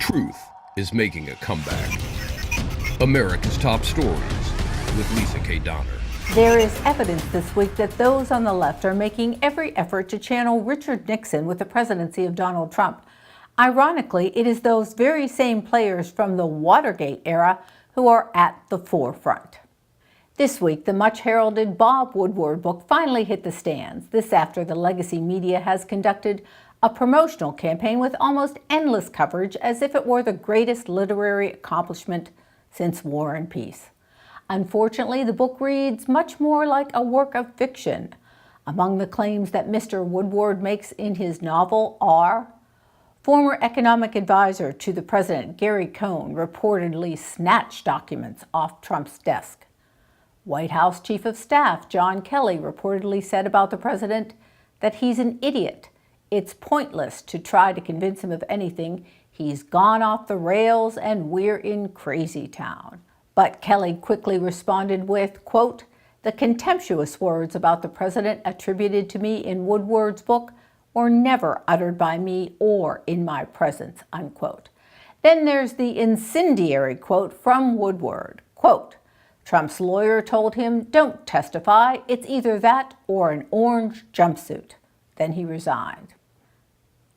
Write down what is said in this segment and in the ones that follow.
Truth is making a comeback. America's Top Stories with Lisa K. Donner. There is evidence this week that those on the left are making every effort to channel Richard Nixon with the presidency of Donald Trump. Ironically, it is those very same players from the Watergate era who are at the forefront. This week, the much-heralded Bob Woodward book finally hit the stands. This after the legacy media has conducted a promotional campaign with almost endless coverage as if it were the greatest literary accomplishment since War and Peace. Unfortunately, the book reads much more like a work of fiction. Among the claims that Mr. Woodward makes in his novel are: former economic advisor to the president, Gary Cohn, reportedly snatched documents off Trump's desk. White House Chief of Staff John Kelly reportedly said about the president that he's an idiot. It's pointless to try to convince him of anything. He's gone off the rails and we're in crazy town. But Kelly quickly responded with, quote, "The contemptuous words about the president attributed to me in Woodward's book were never uttered by me or in my presence," unquote. Then there's the incendiary quote from Woodward, quote, "Trump's lawyer told him, 'Don't testify. It's either that or an orange jumpsuit.' Then he resigned."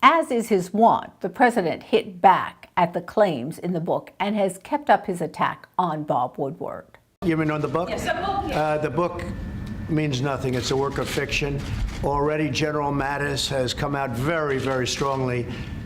As is his wont, the president hit back at the claims in the book and has kept up his attack on Bob Woodward. You mean on the book? Yes, the book. Yes. The book means nothing. It's a work of fiction. Already General Mattis has come out very, very strongly.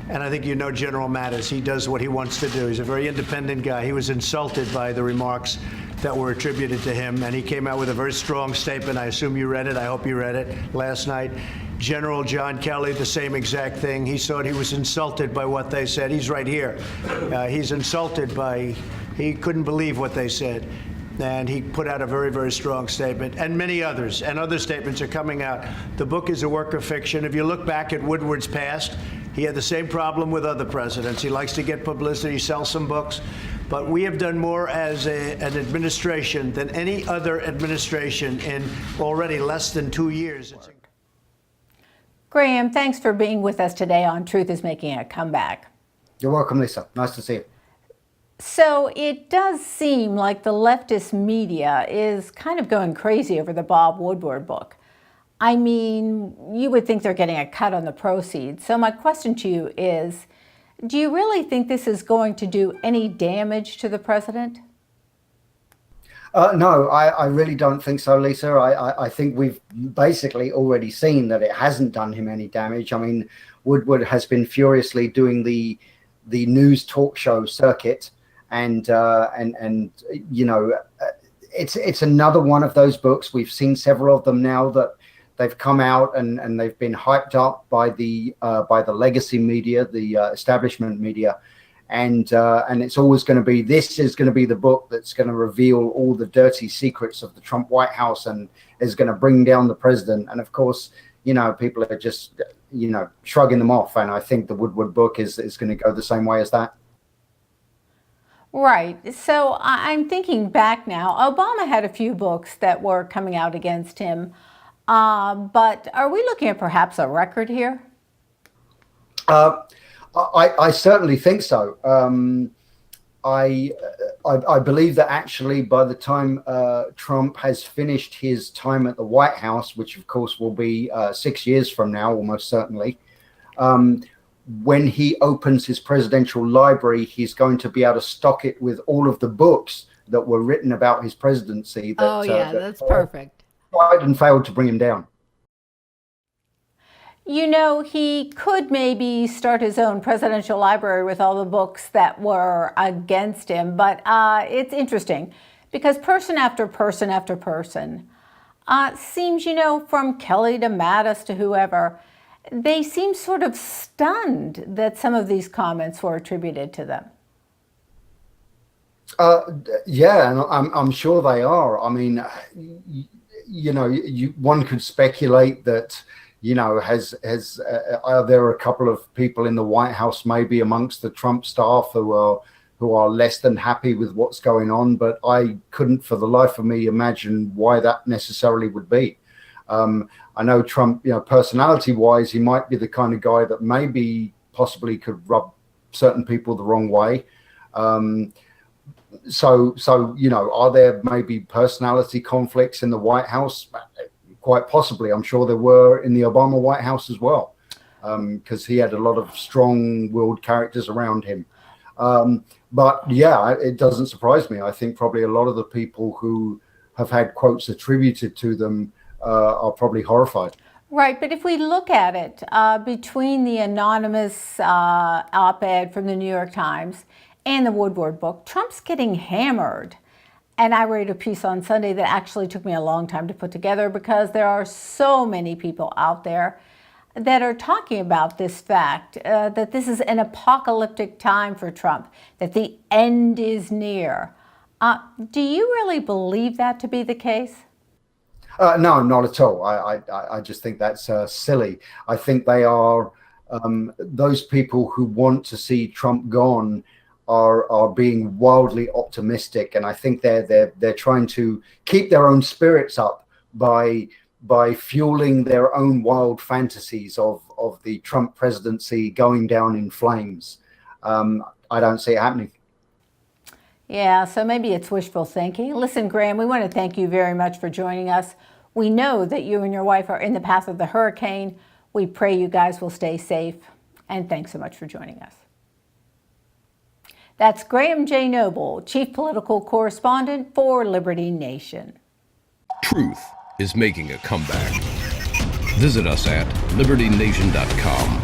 And I think you know General Mattis. He does what he wants to do. He's a very independent guy. He was insulted by the remarks that were attributed to him, and he came out with a very strong statement. I assume you read it. I hope you read it last night. General John Kelly, the same exact thing. He thought he was insulted by what they said. He's right here. He's insulted by, he couldn't believe what they said. And he put out a very, very strong statement, and many others, and other statements are coming out. The book is a work of fiction. If you look back at Woodward's past, he had the same problem with other presidents. He likes to get publicity, sell some books. But we have done more as an administration than any other administration in already less than 2 years. Graham, thanks for being with us today on Truth is Making a Comeback. You're welcome, Lisa. Nice to see you. So it does seem like the leftist media is kind of going crazy over the Bob Woodward book. I mean, you would think they're getting a cut on the proceeds. So my question to you is, do you really think this is going to do any damage to the president? No, I really don't think so, Lisa. I think we've basically already seen that it hasn't done him any damage. I mean, Woodward has been furiously doing the news talk show circuit, and you know, it's another one of those books. We've seen several of them now that they've come out and they've been hyped up by the legacy media, the establishment media, and it's always going to be, this is going to be the book that's going to reveal all the dirty secrets of the Trump White House and is going to bring down the president. And of course, you know, people are just, you know, shrugging them off. And I think the Woodward book is going to go the same way as that. Right. So I'm thinking back now. Obama had a few books that were coming out against him. But are we looking at perhaps a record here? I certainly think so. I believe that actually by the time Trump has finished his time at the White House, which of course will be 6 years from now, almost certainly, when he opens his presidential library, he's going to be able to stock it with all of the books that were written about his presidency. That's perfect. Tried and failed to bring him down. You know, he could maybe start his own presidential library with all the books that were against him, but it's interesting because person after person after person seems, you know, from Kelly to Mattis to whoever, they seem sort of stunned that some of these comments were attributed to them. Yeah, and I'm sure they are. I mean, you know, one could speculate that, you know, are there a couple of people in the White House, maybe amongst the Trump staff, who are less than happy with what's going on? But I couldn't, for the life of me, imagine why that necessarily would be. I know Trump, you know, personality-wise, he might be the kind of guy that maybe possibly could rub certain people the wrong way. So are there maybe personality conflicts in the White House? Quite possibly. I'm sure there were in the Obama White House as well, because he had a lot of strong-willed characters around him. But yeah, it doesn't surprise me. I think probably a lot of the people who have had quotes attributed to them are probably horrified. Right, but if we look at it, between the anonymous op-ed from the New York Times and the Woodward book, Trump's getting hammered. And I wrote a piece on Sunday that actually took me a long time to put together, because there are so many people out there that are talking about this fact, that this is an apocalyptic time for Trump, that the end is near. Do you really believe that to be the case? No, not at all. I just think that's silly. I think they are those people who want to see Trump gone are being wildly optimistic, and I think they're trying to keep their own spirits up by fueling their own wild fantasies of the Trump presidency going down in flames. I don't see it happening. Yeah, so maybe it's wishful thinking. Listen, Graham, we want to thank you very much for joining us. We know that you and your wife are in the path of the hurricane. We pray you guys will stay safe, and thanks so much for joining us. That's Graham J. Noble, Chief Political Correspondent for Liberty Nation. Truth is making a comeback. Visit us at libertynation.com.